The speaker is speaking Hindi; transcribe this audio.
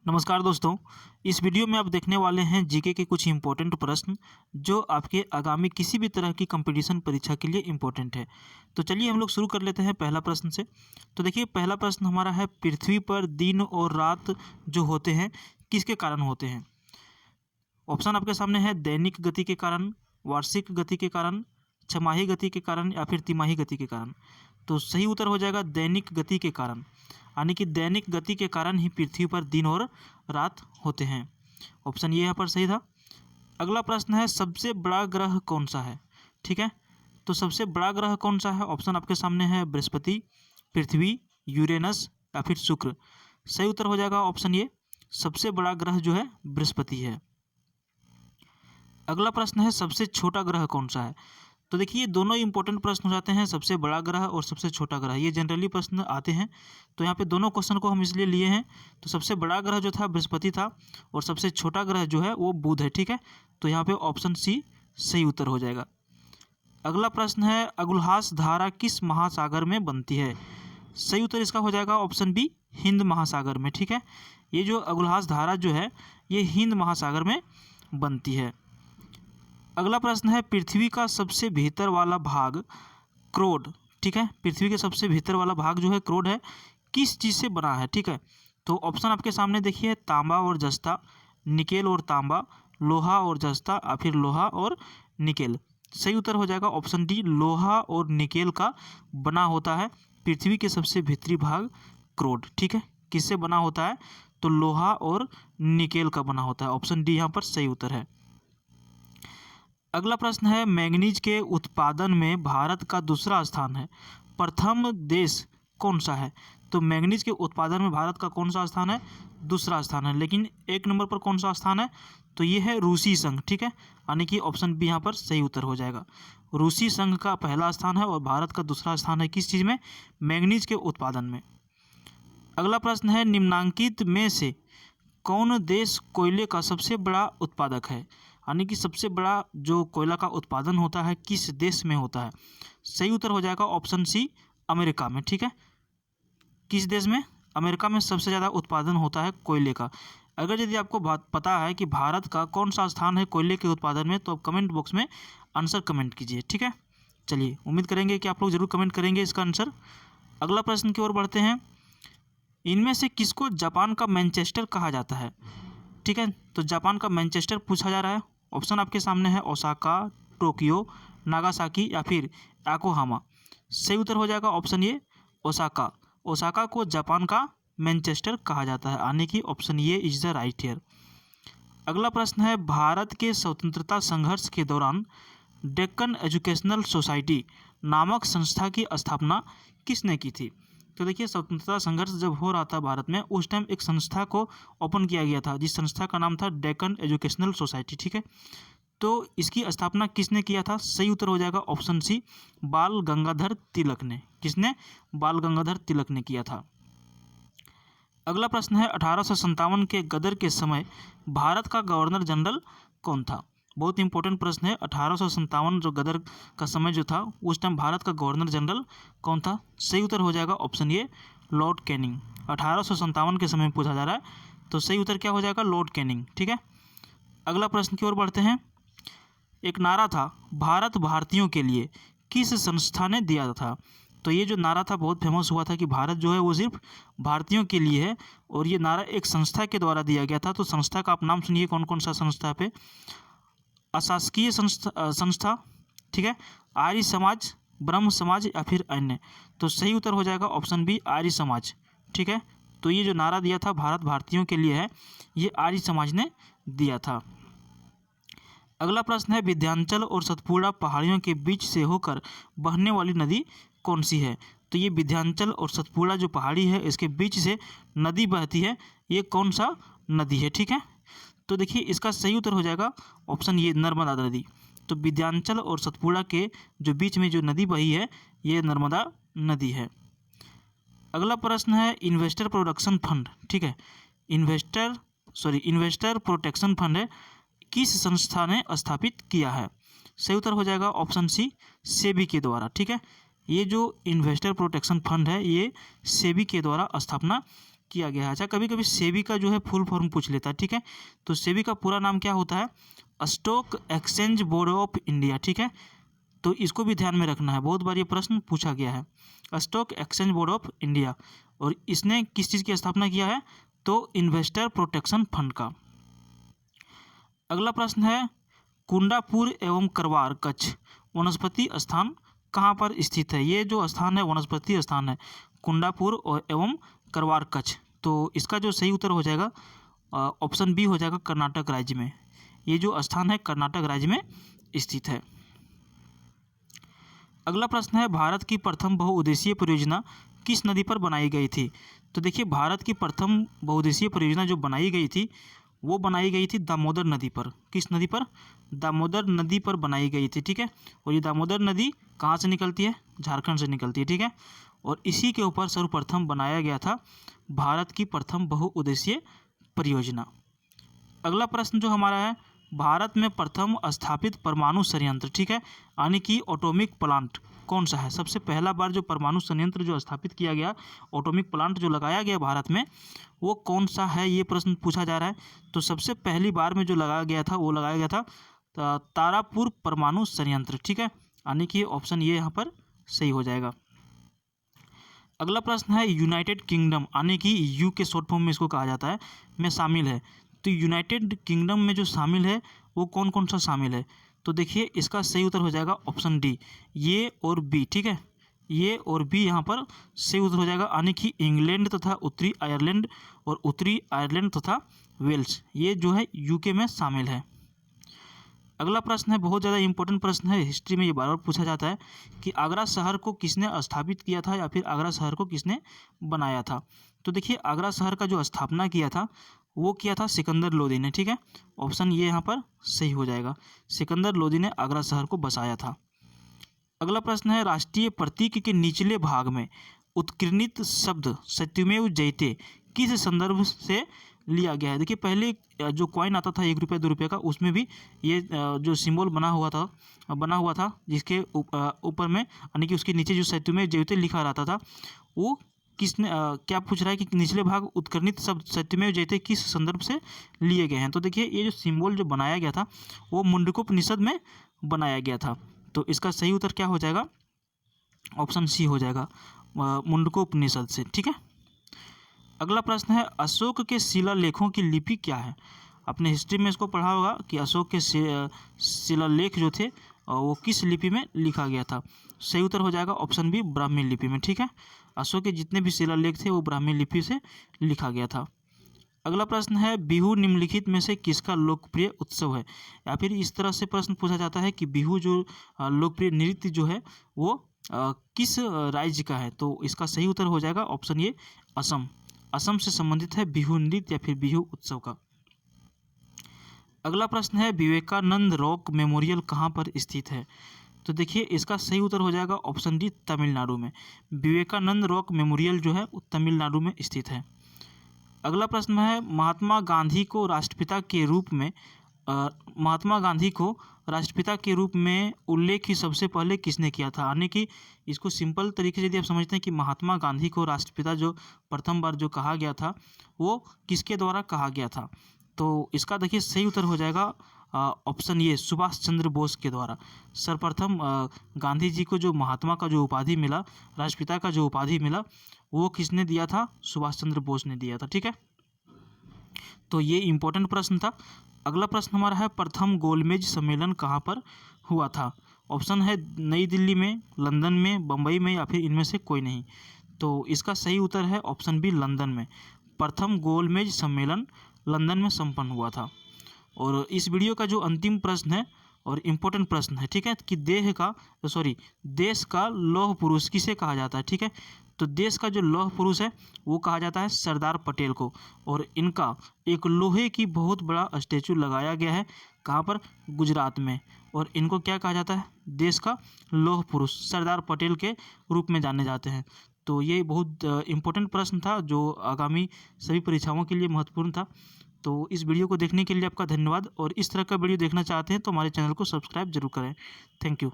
नमस्कार दोस्तों। इस वीडियो में आप देखने वाले हैं जीके के कुछ इंपॉर्टेंट प्रश्न जो आपके आगामी किसी भी तरह की कंपटीशन परीक्षा के लिए इंपॉर्टेंट है। तो चलिए हम लोग शुरू कर लेते हैं पहला प्रश्न से। तो देखिए पहला प्रश्न हमारा है, पृथ्वी पर दिन और रात जो होते हैं किसके कारण होते हैं। ऑप्शन आपके सामने है, दैनिक गति के कारण, वार्षिक गति के कारण, छमाही गति के कारण या फिर तिमाही गति के कारण। तो सही उत्तर हो जाएगा दैनिक गति के कारण, यानी कि दैनिक गति के कारण ही पृथ्वी पर दिन और रात होते हैं। ऑप्शन ये यहाँ पर सही था। अगला प्रश्न है, सबसे बड़ा ग्रह कौन सा है। ठीक है, तो सबसे बड़ा ग्रह कौन सा है। ऑप्शन आपके सामने है, बृहस्पति, पृथ्वी, यूरेनस या फिर शुक्र। सही उत्तर हो जाएगा ऑप्शन ये, सबसे बड़ा ग्रह जो है बृहस्पति है। अगला प्रश्न है, सबसे छोटा ग्रह कौन सा है। तो देखिए दोनों इंपॉर्टेंट प्रश्न हो जाते हैं, सबसे बड़ा ग्रह और सबसे छोटा ग्रह, ये जनरली प्रश्न आते हैं। तो यहाँ पे दोनों क्वेश्चन को हम इसलिए लिए हैं। तो सबसे बड़ा ग्रह जो था बृहस्पति था और सबसे छोटा ग्रह जो है वो बुध है। ठीक है, तो यहाँ पे ऑप्शन सी सही उत्तर हो जाएगा। अगला प्रश्न है, अगुल्हास धारा किस महासागर में बनती है। सही उत्तर इसका हो जाएगा ऑप्शन बी, हिंद महासागर में। ठीक है, ये जो अगुल्हास धारा जो है ये हिंद महासागर में बनती है। अगला प्रश्न है, पृथ्वी का सबसे भीतर वाला भाग क्रोड। ठीक है, पृथ्वी के सबसे भीतर वाला भाग जो है क्रोड है, किस चीज़ से बना है। ठीक है, तो ऑप्शन आपके सामने देखिए, तांबा और जस्ता, निकेल और तांबा, लोहा और जस्ता या फिर लोहा और निकेल। सही उत्तर हो जाएगा ऑप्शन डी, लोहा और निकेल का बना होता है पृथ्वी के सबसे भीतरी भाग क्रोड। ठीक है, किससे बना होता है, तो लोहा और निकेल का बना होता है। ऑप्शन डी यहाँ पर सही उत्तर है। अगला प्रश्न है, मैंगनीज के उत्पादन में भारत का दूसरा स्थान है, प्रथम देश कौन सा है। तो मैंगनीज के उत्पादन में भारत का कौन सा स्थान है, दूसरा स्थान है, लेकिन एक नंबर पर कौन सा स्थान है, तो ये है रूसी संघ। ठीक है, यानी कि ऑप्शन बी यहाँ पर सही उत्तर हो जाएगा। रूसी संघ का पहला स्थान है और भारत का दूसरा स्थान है किस चीज़ में, मैंगनीज के उत्पादन में। अगला प्रश्न है, निम्नांकित में से कौन देश कोयले का सबसे बड़ा उत्पादक है, यानी कि सबसे बड़ा जो कोयला का उत्पादन होता है किस देश में होता है। सही उत्तर हो जाएगा ऑप्शन सी, अमेरिका में। ठीक है, किस देश में, अमेरिका में सबसे ज़्यादा उत्पादन होता है कोयले का। अगर यदि आपको पता है कि भारत का कौन सा स्थान है कोयले के उत्पादन में, तो आप कमेंट बॉक्स में आंसर कमेंट कीजिए। ठीक है, चलिए उम्मीद करेंगे कि आप लोग जरूर कमेंट करेंगे इसका आंसर। अगला प्रश्न की ओर बढ़ते हैं, इनमें से किसको जापान का मैनचेस्टर कहा जाता है। ठीक है, तो जापान का मैनचेस्टर पूछा जा रहा है। ऑप्शन आपके सामने है, ओसाका, टोक्यो, नागासाकी या फिर योकोहामा। सही उत्तर हो जाएगा ऑप्शन ये, ओसाका। ओसाका को जापान का मैनचेस्टर कहा जाता है, यानी कि ऑप्शन ये इज द राइट हियर। अगला प्रश्न है, भारत के स्वतंत्रता संघर्ष के दौरान डेक्कन एजुकेशनल सोसाइटी नामक संस्था की स्थापना किसने की थी। तो देखिए स्वतंत्रता संघर्ष जब हो रहा था भारत में, उस टाइम एक संस्था को ओपन किया गया था, जिस संस्था का नाम था डेक्कन एजुकेशनल सोसाइटी। ठीक है, तो इसकी स्थापना किसने किया था। सही उत्तर हो जाएगा ऑप्शन सी, बाल गंगाधर तिलक ने। किसने, बाल गंगाधर तिलक ने किया था। अगला प्रश्न है, 1857 के गदर के समय भारत का गवर्नर जनरल कौन था। बहुत इंपॉर्टेंट प्रश्न है, 1857 जो गदर का समय जो था, उस टाइम भारत का गवर्नर जनरल कौन था। सही उत्तर हो जाएगा ऑप्शन ये, लॉर्ड कैनिंग। 1857 के समय में पूछा जा रहा है, तो सही उत्तर क्या हो जाएगा, लॉर्ड कैनिंग। ठीक है, अगला प्रश्न की ओर बढ़ते हैं। एक नारा था, भारत भारतीयों के लिए, किस संस्था ने दिया था। तो ये जो नारा था बहुत फेमस हुआ था कि भारत जो है वो सिर्फ भारतीयों के लिए है, और ये नारा एक संस्था के द्वारा दिया गया था। तो संस्था का आप नाम सुनिए, कौन कौन सा संस्था पे, अशासकीय संस्था, ठीक है, आर्य समाज, ब्रह्म समाज या फिर अन्य। तो सही उत्तर हो जाएगा ऑप्शन बी, आर्य समाज। ठीक है, तो ये जो नारा दिया था भारत भारतीयों के लिए है, ये आर्य समाज ने दिया था। अगला प्रश्न है, विंध्याचल और सतपुड़ा पहाड़ियों के बीच से होकर बहने वाली नदी कौन सी है। तो ये विंध्याचल और सतपुड़ा जो पहाड़ी है इसके बीच से नदी बहती है, ये कौन सा नदी है। ठीक है, तो देखिए इसका सही उत्तर हो जाएगा ऑप्शन ये, नर्मदा नदी। तो विंध्याचल और सतपुड़ा के जो बीच में जो नदी बही है, ये नर्मदा नदी है। अगला प्रश्न है, इन्वेस्टर प्रोडक्शन फंड। ठीक है, इन्वेस्टर प्रोटेक्शन फंड है, किस संस्था ने स्थापित किया है। सही उत्तर हो जाएगा ऑप्शन सी, सेबी के द्वारा। ठीक है, ये जो इन्वेस्टर प्रोटेक्शन फंड है ये सेबी के द्वारा स्थापना किया गया है। अच्छा, कभी कभी सेबी का जो है फुल फॉर्म पूछ लेता है, ठीक है। तो सेबी का पूरा नाम क्या होता है? Stock exchange board of India, ठीक है। तो इसको भी ध्यान में रखना है, बहुत बार ये प्रश्न पूछा गया है। Stock exchange board of India, और इसने किस चीज़ की स्थापना किया है? तो इन्वेस्टर प्रोटेक्शन फंड का। अगला प्रश्न है, कुंडापुर एवं करवार कच्छ वनस्पति स्थान कहाँ पर स्थित है? ये जो स्थान है वनस्पति स्थान है कुंडापुर एवं करवार कच्छ। तो इसका जो सही उत्तर हो जाएगा ऑप्शन बी हो जाएगा, कर्नाटक राज्य में। ये जो स्थान है कर्नाटक राज्य में स्थित है। अगला प्रश्न है, भारत की प्रथम बहुउद्देशीय परियोजना किस नदी पर बनाई गई थी? तो देखिए, भारत की प्रथम बहुउद्देशीय परियोजना जो बनाई गई थी वो बनाई गई थी दामोदर नदी पर। किस नदी पर? दामोदर नदी पर बनाई गई थी, ठीक है। और ये दामोदर नदी कहाँ से निकलती है? झारखंड से निकलती है, ठीक है। और इसी के ऊपर सर्वप्रथम बनाया गया था भारत की प्रथम बहुउद्देशीय परियोजना। अगला प्रश्न जो हमारा है, भारत में प्रथम स्थापित परमाणु संयंत्र, ठीक है, यानी कि एटॉमिक प्लांट कौन सा है? सबसे पहला बार जो परमाणु संयंत्र जो स्थापित किया गया, एटॉमिक प्लांट जो लगाया गया भारत में, वो कौन सा है? ये प्रश्न पूछा जा रहा है। तो सबसे पहली बार में जो लगाया गया था वो लगाया गया था तारापुर परमाणु संयंत्र, ठीक है, यानी कि ऑप्शन ये यहाँ पर सही हो जाएगा। अगला प्रश्न है, यूनाइटेड किंगडम यानी कि यू के शॉर्ट फॉर्म में इसको कहा जाता है, में शामिल है। तो यूनाइटेड किंगडम में जो शामिल है वो कौन कौन सा शामिल है? तो देखिए, इसका सही उत्तर हो जाएगा ऑप्शन डी, ये और बी, ठीक है। ये और बी यहाँ पर सही उत्तर हो जाएगा, यानी कि इंग्लैंड तथा उत्तरी आयरलैंड और उत्तरी आयरलैंड तथा वेल्स, ये जो है यूके में शामिल है। अगला प्रश्न है, बहुत ज़्यादा इंपॉर्टेंट प्रश्न है, हिस्ट्री में ये बार बार पूछा जाता है कि आगरा शहर को किसने स्थापित किया था या फिर आगरा शहर को किसने बनाया था? तो देखिए, आगरा शहर का जो स्थापना किया था वो किया था सिकंदर लोदी ने, ठीक है। ऑप्शन ये यहाँ पर सही हो जाएगा, सिकंदर लोदी ने आगरा शहर को बसाया था। अगला प्रश्न है, राष्ट्रीय प्रतीक के निचले भाग में उत्कीर्णित शब्द सत्यमेव जयते किस संदर्भ से लिया गया है? देखिए, पहले जो कॉइन आता था 1 रुपये 2 रुपये का, उसमें भी ये जो सिंबल बना हुआ था जिसके ऊपर में यानी कि उसके नीचे जो सत्यमेव जयते लिखा रहता था, वो किसने क्या पूछ रहा है कि निचले भाग उत्कीर्णित शब्द सत्यमेव जयते किस संदर्भ से लिए गए हैं? तो देखिए, ये जो सिंबल जो बनाया गया था वो मुंडकोपनिषद में बनाया गया था। तो इसका सही उत्तर क्या हो जाएगा? ऑप्शन सी हो जाएगा, मुंडकोपनिषद से, ठीक है। अगला प्रश्न है, अशोक के शिलालेखों की लिपि क्या है? अपने हिस्ट्री में इसको पढ़ा होगा कि अशोक के शिलालेख जो थे वो किस लिपि में लिखा गया था? सही उत्तर हो जाएगा ऑप्शन बी, ब्राह्मी लिपि में, ठीक है। अशोक के जितने भी शिलालेख थे वो ब्राह्मी लिपि से लिखा गया था। अगला प्रश्न है, बिहू निम्नलिखित में से किसका लोकप्रिय उत्सव है? या फिर इस तरह से प्रश्न पूछा जाता है कि बिहू जो लोकप्रिय नृत्य जो है वो किस राज्य का है? तो इसका सही उत्तर हो जाएगा ऑप्शन ए, असम। असम से संबंधित है बिहू नृत्य या फिर बिहू उत्सव का। अगला प्रश्न है, विवेकानंद रॉक मेमोरियल कहाँ पर स्थित है? तो देखिए, इसका सही उत्तर हो जाएगा ऑप्शन डी, तमिलनाडु में। विवेकानंद रॉक मेमोरियल जो है वो तमिलनाडु में स्थित है। अगला प्रश्न है, महात्मा गांधी को राष्ट्रपिता के रूप में उल्लेख ही सबसे पहले किसने किया था? यानी कि इसको सिंपल तरीके से यदि आप समझते हैं कि महात्मा गांधी को राष्ट्रपिता जो प्रथम बार जो कहा गया था वो किसके द्वारा कहा गया था? तो इसका देखिए सही उत्तर हो जाएगा ऑप्शन ये, सुभाष चंद्र बोस के द्वारा। सर्वप्रथम गांधी जी को जो महात्मा का जो उपाधि मिला, राष्ट्रपिता का जो उपाधि मिला, वो किसने दिया था? सुभाष चंद्र बोस ने दिया था, ठीक है। तो ये इंपॉर्टेंट प्रश्न था। अगला प्रश्न हमारा है, प्रथम गोलमेज सम्मेलन कहाँ पर हुआ था? ऑप्शन है नई दिल्ली में, लंदन में, बम्बई में या फिर इनमें से कोई नहीं। तो इसका सही उत्तर है ऑप्शन बी, लंदन में। प्रथम गोलमेज सम्मेलन लंदन में संपन्न हुआ था। और इस वीडियो का जो अंतिम प्रश्न है और इम्पोर्टेंट प्रश्न है, ठीक है, कि देश का लौह पुरुष किसे कहा जाता है? ठीक है, तो देश का जो लौह पुरुष है वो कहा जाता है सरदार पटेल को। और इनका एक लोहे की बहुत बड़ा स्टैचू लगाया गया है, कहाँ पर? गुजरात में। और इनको क्या कहा जाता है? देश का लौह पुरुष सरदार पटेल के रूप में जाने जाते हैं। तो ये बहुत इम्पोर्टेंट प्रश्न था जो आगामी सभी परीक्षाओं के लिए महत्वपूर्ण था। तो इस वीडियो को देखने के लिए आपका धन्यवाद, और इस तरह का वीडियो देखना चाहते हैं तो हमारे चैनल को सब्सक्राइब जरूर करें। Thank you.